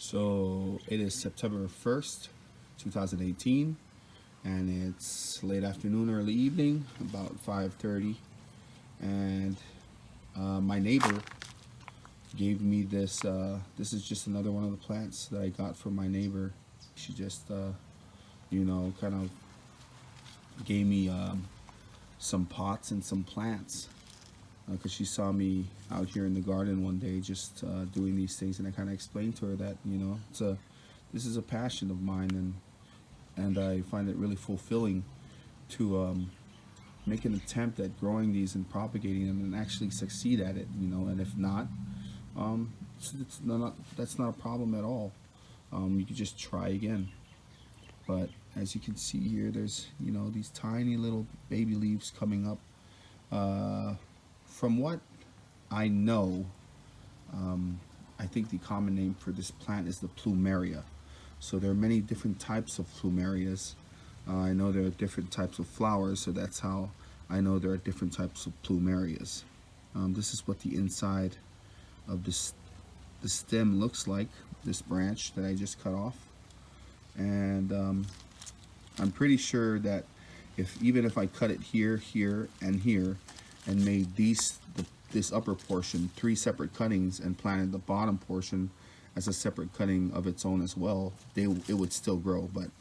So it is September 1st, 2018, and it's late afternoon, early evening, about 5:30. And my neighbor gave me this. This is just another one of the plants that I got from my neighbor. She just, kind of gave me some pots and some plants because she saw me out here in the garden one day just doing these things, and I kind of explained to her that this is a passion of mine, and I find it really fulfilling to make an attempt at growing these and propagating them and actually succeed at it, and if not, that's not a problem at all. You could just try again. But as you can see here, there's these tiny little baby leaves coming up. From what I know, I think the common name for this plant is the Plumeria. So there are many different types of Plumerias. I know there are different types of flowers, so that's how I know there are different types of Plumerias. This is what the inside of the stem looks like, this branch that I just cut off. And I'm pretty sure that even if I cut it here, here, and here, and made this upper portion 3 separate cuttings and planted the bottom portion as a separate cutting of its own as well, it would still grow. But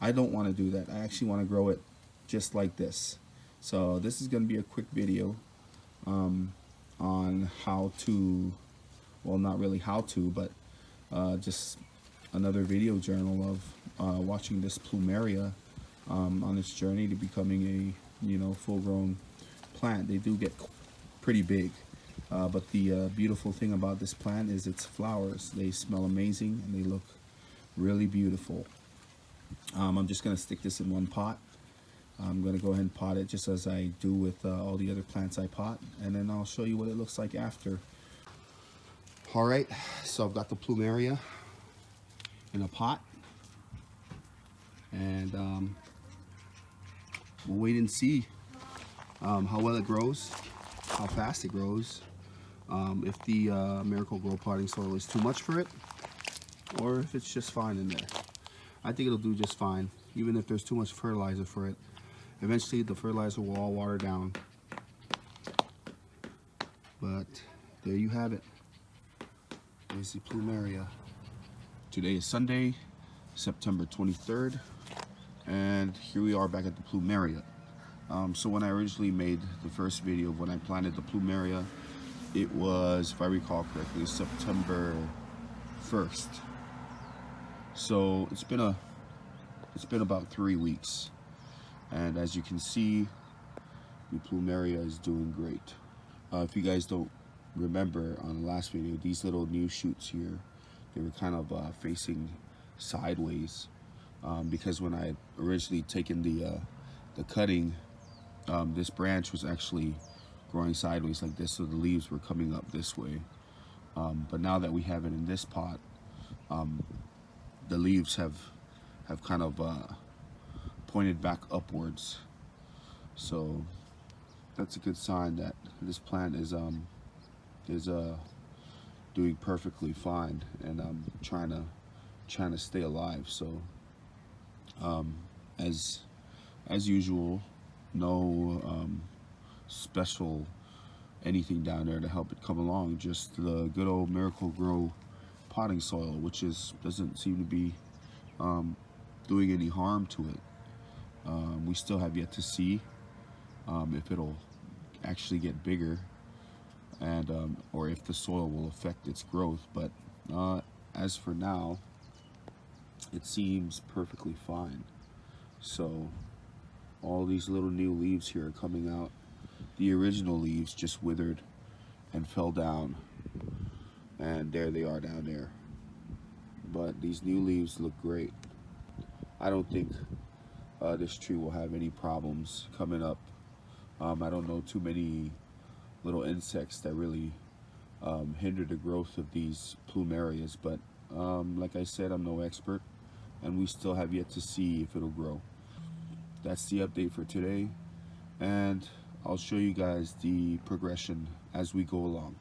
I don't want to do that. I actually want to grow it just like this. So this is going to be a quick video on how to, well, not really how to, but just another video journal of watching this Plumeria on its journey to becoming a full-grown plant. They do get pretty big, but the beautiful thing about this plant is its flowers. They smell amazing and they look really beautiful. I'm just going to stick this in one pot. I'm going to go ahead and pot it just as I do with all the other plants I pot, and then I'll show you what it looks like after. Alright, so I've got the Plumeria in a pot, and we'll wait and see how well it grows, how fast it grows, if the MIRACLE-GRO potting soil is too much for it, or if it's just fine in there. I think it'll do just fine, even if there's too much fertilizer for it. Eventually the fertilizer will all water down. But there you have it. There's the Plumeria. Today is Sunday, September 23rd, and here we are back at the Plumeria. So when I originally made the first video of when I planted the Plumeria, it was, if I recall correctly, September 1st. So it's been about 3 weeks, and as you can see, the Plumeria is doing great. If you guys don't remember on the last video, these little new shoots here, they were kind of facing sideways because when I had originally taken the cutting, this branch was actually growing sideways like this, so the leaves were coming up this way. But now that we have it in this pot, the leaves have kind of pointed back upwards. So that's a good sign that this plant is doing perfectly fine, and I'm trying to stay alive. So as usual, no special anything down there to help it come along, just the good old MIRACLE-GRO potting soil, which doesn't seem to be doing any harm to it. We still have yet to see if it'll actually get bigger, and or if the soil will affect its growth. But as for now, it seems perfectly fine. So all these little new leaves here are coming out. The original leaves just withered and fell down, and there they are down there. But these new leaves look great. I don't think this tree will have any problems coming up. I don't know too many little insects that really hinder the growth of these Plumerias, but like I said, I'm no expert, and we still have yet to see if it'll grow. That's the update for today, and I'll show you guys the progression as we go along.